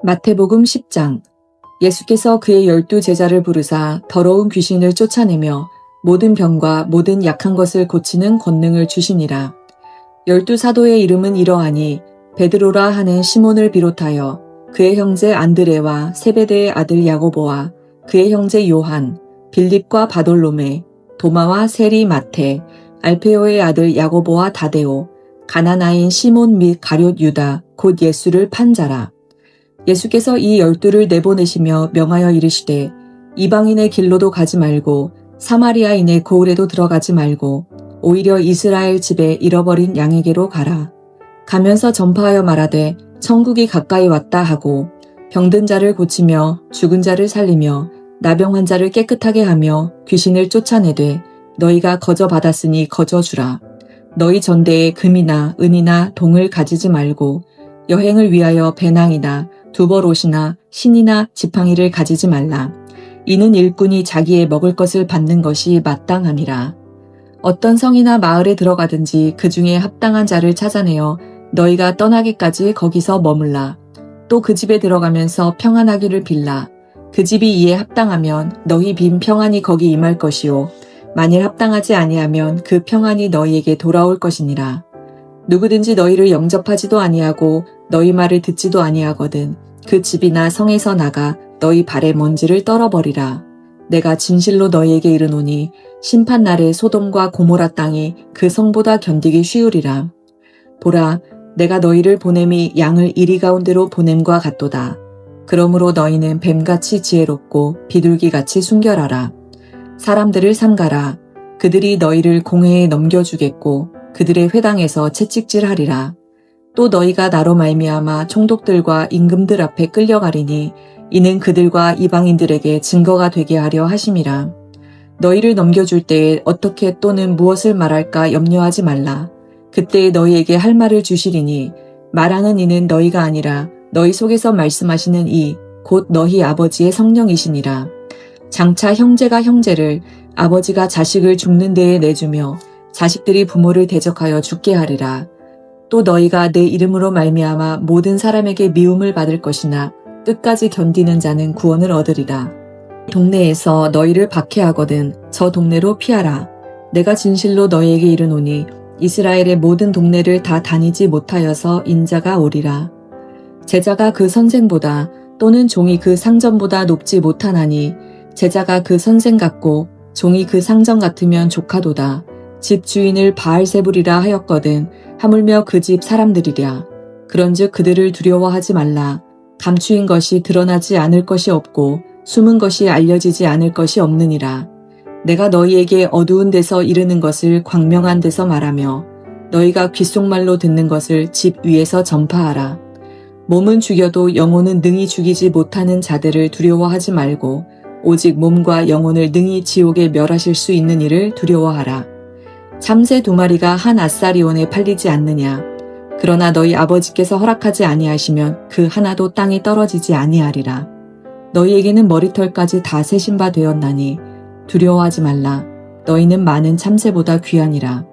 마태복음 10장. 예수께서 그의 12 제자를 부르사 더러운 귀신을 쫓아내며 모든 병과 모든 약한 것을 고치는 권능을 주시니라. 12 사도의 이름은 이러하니 베드로라 하는 시몬을 비롯하여 그의 형제 안드레와 세베대의 아들 야고보와 그의 형제 요한, 빌립과 바돌로메, 도마와 세리 마테, 알페오의 아들 야고보와 다데오, 가나나인 시몬 및 가룟 유다 곧 예수를 판 자라. 예수께서 이 12를 내보내시며 명하여 이르시되 이방인의 길로도 가지 말고 사마리아인의 고을에도 들어가지 말고 오히려 이스라엘 집에 잃어버린 양에게로 가라. 가면서 전파하여 말하되 천국이 가까이 왔다 하고 병든 자를 고치며 죽은 자를 살리며 나병 환자를 깨끗하게 하며 귀신을 쫓아내되 너희가 거저 받았으니 거저 주라. 너희 전대에 금이나 은이나 동을 가지지 말고 여행을 위하여 배낭이나 두벌옷이나 신이나 지팡이를 가지지 말라. 이는 일꾼이 자기의 먹을 것을 받는 것이 마땅함이라. 어떤 성이나 마을에 들어가든지 그 중에 합당한 자를 찾아내어 너희가 떠나기까지 거기서 머물라. 또 그 집에 들어가면서 평안하기를 빌라. 그 집이 이에 합당하면 너희 빈 평안이 거기 임할 것이요 만일 합당하지 아니하면 그 평안이 너희에게 돌아올 것이니라. 누구든지 너희를 영접하지도 아니하고 너희 말을 듣지도 아니하거든 그 집이나 성에서 나가 너희 발에 먼지를 떨어버리라. 내가 진실로 너희에게 이르노니 심판날에 소돔과 고모라 땅이 그 성보다 견디기 쉬우리라. 보라, 내가 너희를 보냄이 양을 이리 가운데로 보냄과 같도다. 그러므로 너희는 뱀같이 지혜롭고 비둘기같이 순결하라. 사람들을 삼가라. 그들이 너희를 공회에 넘겨주겠고 그들의 회당에서 채찍질하리라. 또 너희가 나로 말미암아 총독들과 임금들 앞에 끌려가리니 이는 그들과 이방인들에게 증거가 되게 하려 하심이라. 너희를 넘겨줄 때에 어떻게 또는 무엇을 말할까 염려하지 말라. 그때에 너희에게 할 말을 주시리니 말하는 이는 너희가 아니라 너희 속에서 말씀하시는 이 곧 너희 아버지의 성령이시니라. 장차 형제가 형제를 아버지가 자식을 죽는 데에 내주며 자식들이 부모를 대적하여 죽게 하리라. 또 너희가 내 이름으로 말미암아 모든 사람에게 미움을 받을 것이나 끝까지 견디는 자는 구원을 얻으리라. 동네에서 너희를 박해하거든 저 동네로 피하라. 내가 진실로 너희에게 이르노니 이스라엘의 모든 동네를 다 다니지 못하여서 인자가 오리라. 제자가 그 선생보다 또는 종이 그 상전보다 높지 못하나니 제자가 그 선생 같고 종이 그 상전 같으면 조카도다. 집 주인을 바알세불이라 하였거든 하물며 그 집 사람들이랴. 그런즉 그들을 두려워하지 말라. 감추인 것이 드러나지 않을 것이 없고 숨은 것이 알려지지 않을 것이 없느니라. 내가 너희에게 어두운 데서 이르는 것을 광명한 데서 말하며 너희가 귓속말로 듣는 것을 집 위에서 전파하라. 몸은 죽여도 영혼은 능히 죽이지 못하는 자들을 두려워하지 말고 오직 몸과 영혼을 능히 지옥에 멸하실 수 있는 이를 두려워하라. 참새 2마리가 한 아사리온에 팔리지 않느냐. 그러나 너희 아버지께서 허락하지 아니하시면 그 하나도 땅에 떨어지지 아니하리라. 너희에게는 머리털까지 다 세신 바 되었나니 두려워하지 말라. 너희는 많은 참새보다 귀하니라.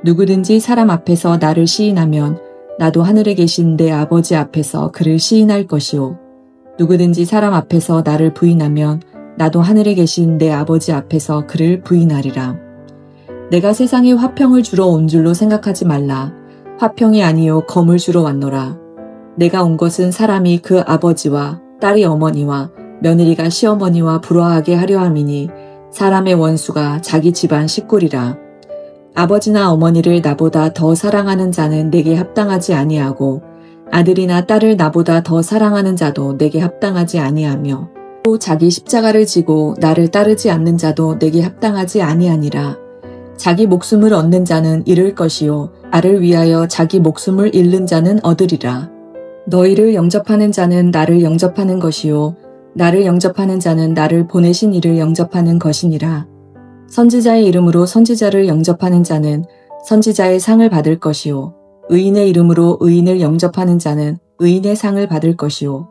누구든지 사람 앞에서 나를 시인하면 나도 하늘에 계신 내 아버지 앞에서 그를 시인할 것이요. 누구든지 사람 앞에서 나를 부인하면 나도 하늘에 계신 내 아버지 앞에서 그를 부인하리라. 내가 세상에 화평을 주러 온 줄로 생각하지 말라. 화평이 아니요 검을 주러 왔노라. 내가 온 것은 사람이 그 아버지와 딸이 어머니와 며느리가 시어머니와 불화하게 하려 함이니 사람의 원수가 자기 집안 식구리라. 아버지나 어머니를 나보다 더 사랑하는 자는 내게 합당하지 아니하고 아들이나 딸을 나보다 더 사랑하는 자도 내게 합당하지 아니하며 또 자기 십자가를 지고 나를 따르지 않는 자도 내게 합당하지 아니하니라. 자기 목숨을 얻는 자는 잃을 것이요 나를 위하여 자기 목숨을 잃는 자는 얻으리라. 너희를 영접하는 자는 나를 영접하는 것이요 나를 영접하는 자는 나를 보내신 이를 영접하는 것이니라. 선지자의 이름으로 선지자를 영접하는 자는 선지자의 상을 받을 것이요 의인의 이름으로 의인을 영접하는 자는 의인의 상을 받을 것이요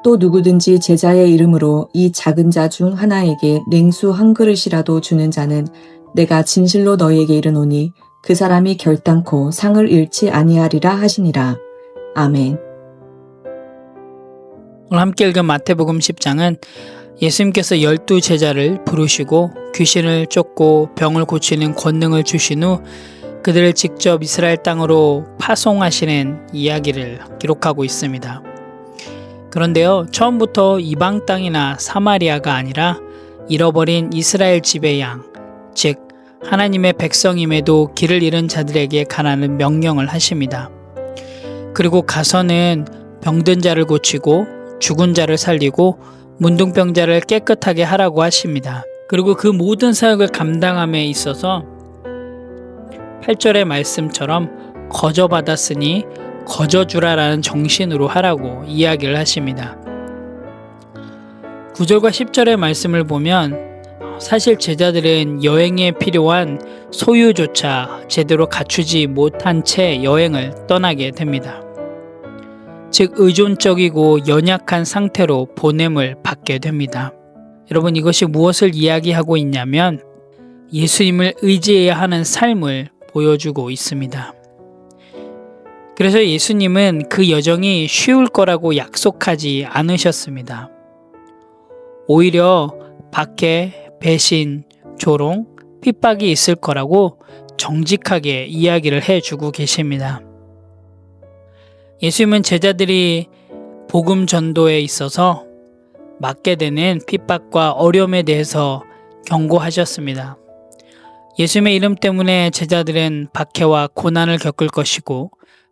또 누구든지 제자의 이름으로 이 작은 자 중 하나에게 냉수 한 그릇이라도 주는 자는 내가 진실로 너희에게 이르노니 그 사람이 결단코 상을 잃지 아니하리라 하시니라. 아멘. 오늘 함께 읽은 마태복음 10장은 예수님께서 12제자를 부르시고 귀신을 쫓고 병을 고치는 권능을 주신 후 그들을 직접 이스라엘 땅으로 파송하시는 이야기를 기록하고 있습니다. 그런데요, 처음부터 이방 땅이나 사마리아가 아니라 잃어버린 이스라엘 집의 양, 즉 하나님의 백성임에도 길을 잃은 자들에게 가라는 명령을 하십니다. 그리고 가서는 병든 자를 고치고 죽은 자를 살리고 문둥병자를 깨끗하게 하라고 하십니다. 그리고 그 모든 사역을 감당함에 있어서 8절의 말씀처럼 거저받았으니 거저주라라는 정신으로 하라고 이야기를 하십니다. 9절과 10절의 말씀을 보면 사실 제자들은 여행에 필요한 소유조차 제대로 갖추지 못한 채 여행을 떠나게 됩니다. 즉 의존적이고 연약한 상태로 보냄을 받게 됩니다. 여러분, 이것이 무엇을 이야기하고 있냐면 예수님을 의지해야 하는 삶을 보여주고 있습니다. 그래서 예수님은 그 여정이 쉬울 거라고 약속하지 않으셨습니다. 오히려 박해, 배신, 조롱, 핍박이 있을 거라고 정직하게 이야기를 해주고 계십니다. 예수님은 제자들이 복음 전도에 있어서 맞게 되는 핍박과 어려움에 대해서 경고하셨습니다. 예수님의 이름 때문에 제자들은 박해와 고난을 겪을 것이고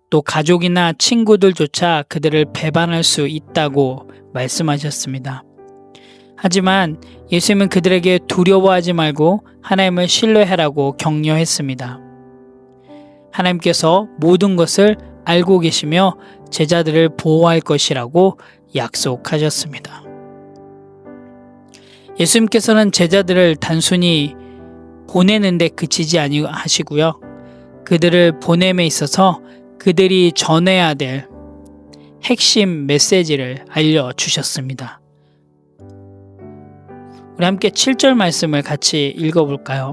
또 가족이나 친구들조차 그들을 배반할 수 있다고 말씀하셨습니다. 하지만 예수님은 그들에게 두려워하지 말고 하나님을 신뢰하라고 격려했습니다. 하나님께서 모든 것을 알고 계시며 제자들을 보호할 것이라고 약속하셨습니다. 예수님께서는 제자들을 단순히 보내는데 그치지 아니하시고요. 그들을 보냄에 있어서 그들이 전해야 될 핵심 메시지를 알려주셨습니다. 우리 함께 7절 말씀을 같이 읽어볼까요?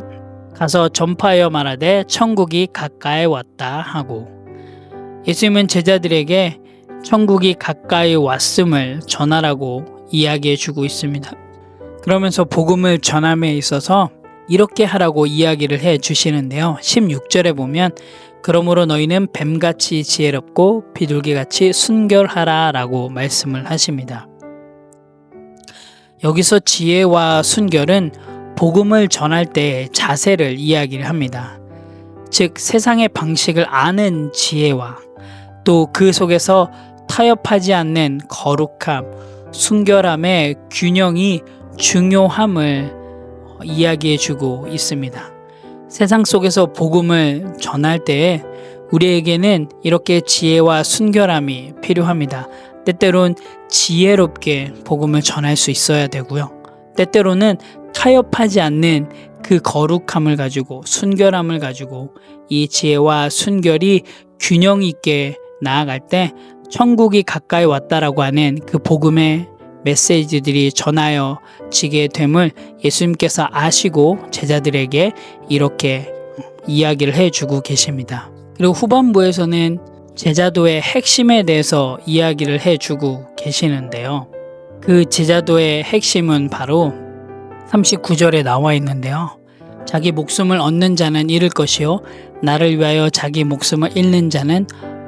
가서 전파하여 말하되 천국이 가까이 왔다 하고, 예수님은 제자들에게 천국이 가까이 왔음을 전하라고 이야기해 주고 있습니다. 그러면서 복음을 전함에 있어서 이렇게 하라고 이야기를 해 주시는데요. 16절에 보면 그러므로 너희는 뱀같이 지혜롭고 비둘기같이 순결하라 라고 말씀을 하십니다. 여기서 지혜와 순결은 복음을 전할 때의 자세를 이야기를 합니다. 즉 세상의 방식을 아는 지혜와 또 그 속에서 타협하지 않는 거룩함, 순결함의 균형이 중요함을 이야기해주고 있습니다. 세상 속에서 복음을 전할 때에 우리에게는 이렇게 지혜와 순결함이 필요합니다. 때때론 지혜롭게 복음을 전할 수 있어야 되고요. 때때로는 타협하지 않는 그 거룩함을 가지고 순결함을 가지고 이 지혜와 순결이 균형 있게 나아갈 때 천국이 가까이 왔다라고 하는 그 복음의 메시지들이 전하여지게 됨을 예수님께서 아시고 제자들에게 이렇게 이야기를 해주고 계십니다. 그리고 후반부에서는 제자도의 핵심에 대해서 이야기를 해주고 계시는데요. 그 제자도의 핵심은 바로 39절에 나와 있는데요. 자기 목숨을 얻는 자는 잃을 것이요 나를 위하여 자기 목숨을 잃는 자는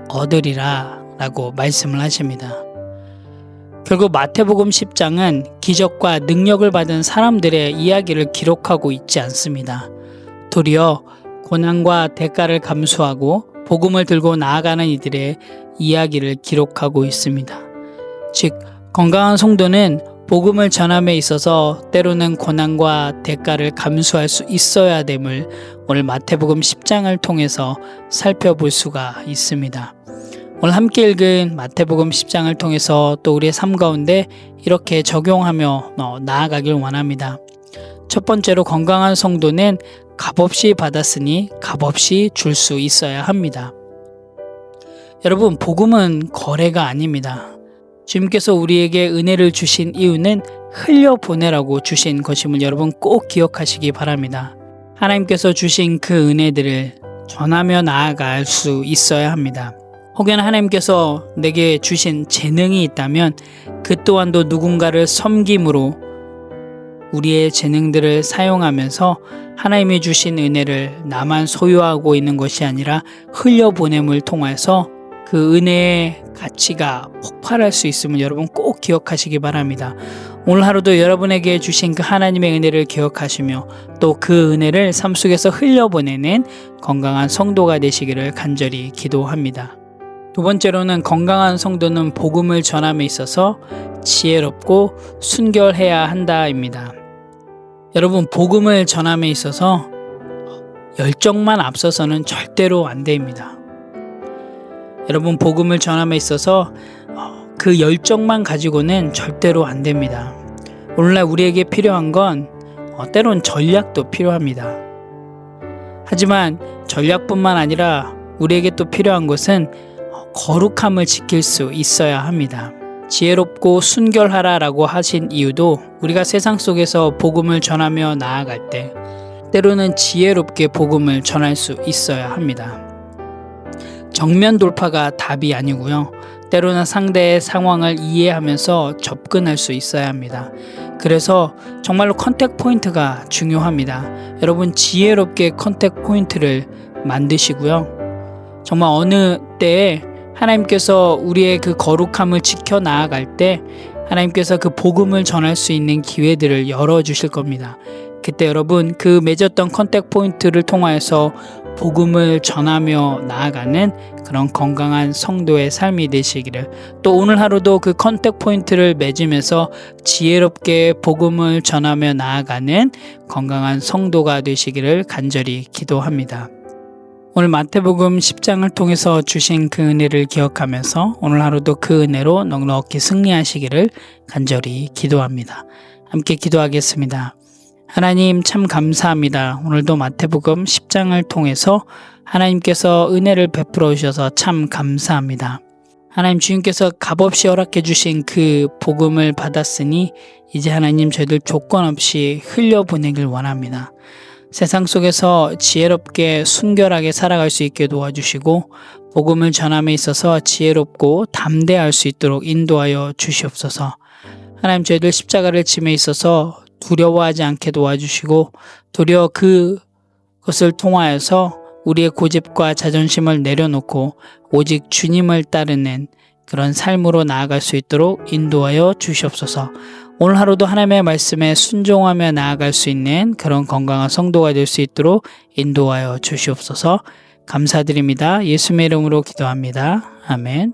얻으리라 라고 말씀을 하십니다. 결국 마태복음 10장은 기적과 능력을 받은 사람들의 이야기를 기록하고 있지 않습니다. 도리어 고난과 대가를 감수하고 복음을 들고 나아가는 이들의 이야기를 기록하고 있습니다. 즉 건강한 성도는 복음을 전함에 있어서 때로는 고난과 대가를 감수할 수 있어야 됨을 오늘 마태복음 10장을 통해서 살펴볼 수가 있습니다. 오늘 함께 읽은 마태복음 10장을 통해서 또 우리의 삶 가운데 이렇게 적용하며 나아가길 원합니다. 첫 번째로 건강한 성도는 값없이 받았으니 값없이 줄 수 있어야 합니다. 여러분, 복음은 거래가 아닙니다. 주님께서 우리에게 은혜를 주신 이유는 흘려보내라고 주신 것임을 여러분 꼭 기억하시기 바랍니다. 하나님께서 주신 그 은혜들을 전하며 나아갈 수 있어야 합니다. 혹여나 하나님께서 내게 주신 재능이 있다면 그 또한도 누군가를 섬김으로 우리의 재능들을 사용하면서 하나님이 주신 은혜를 나만 소유하고 있는 것이 아니라 흘려보냄을 통해서 그 은혜의 가치가 폭발할 수 있음을 여러분 꼭 기억하시기 바랍니다. 오늘 하루도 여러분에게 주신 그 하나님의 은혜를 기억하시며 또 그 은혜를 삶 속에서 흘려보내는 건강한 성도가 되시기를 간절히 기도합니다. 두 번째로는 건강한 성도는 복음을 전함에 있어서 지혜롭고 순결해야 한다입니다. 여러분, 복음을 전함에 있어서 열정만 앞서서는 절대로 안 됩니다. 여러분, 복음을 전함에 있어서 그 열정만 가지고는 절대로 안 됩니다. 오늘날 우리에게 필요한 건 때론 전략도 필요합니다. 하지만 전략뿐만 아니라 우리에게 또 필요한 것은 거룩함을 지킬 수 있어야 합니다. 지혜롭고 순결하라 라고 하신 이유도 우리가 세상 속에서 복음을 전하며 나아갈 때 때로는 지혜롭게 복음을 전할 수 있어야 합니다. 정면 돌파가 답이 아니고요. 때로는 상대의 상황을 이해하면서 접근할 수 있어야 합니다. 그래서 정말로 컨택 포인트가 중요합니다. 여러분, 지혜롭게 컨택 포인트를 만드시고요. 정말 어느 때에 하나님께서 우리의 그 거룩함을 지켜 나아갈 때 하나님께서 그 복음을 전할 수 있는 기회들을 열어주실 겁니다. 그때 여러분, 그 맺었던 컨택 포인트를 통하여서 복음을 전하며 나아가는 그런 건강한 성도의 삶이 되시기를, 또 오늘 하루도 그 컨택 포인트를 맺으면서 지혜롭게 복음을 전하며 나아가는 건강한 성도가 되시기를 간절히 기도합니다. 오늘 마태복음 10장을 통해서 주신 그 은혜를 기억하면서 오늘 하루도 그 은혜로 넉넉히 승리하시기를 간절히 기도합니다. 함께 기도하겠습니다. 하나님, 참 감사합니다. 오늘도 마태복음 10장을 통해서 하나님께서 은혜를 베풀어 주셔서 참 감사합니다. 하나님, 주님께서 값없이 허락해 주신 그 복음을 받았으니 이제 하나님, 저희들 조건 없이 흘려보내길 원합니다. 세상 속에서 지혜롭게 순결하게 살아갈 수 있게 도와주시고 복음을 전함에 있어서 지혜롭고 담대할 수 있도록 인도하여 주시옵소서. 하나님, 저희들 십자가를 짐에 있어서 두려워하지 않게 도와주시고 도리어 그것을 통하여서 우리의 고집과 자존심을 내려놓고 오직 주님을 따르는 그런 삶으로 나아갈 수 있도록 인도하여 주시옵소서. 오늘 하루도 하나님의 말씀에 순종하며 나아갈 수 있는 그런 건강한 성도가 될 수 있도록 인도하여 주시옵소서. 감사드립니다. 예수님의 이름으로 기도합니다. 아멘.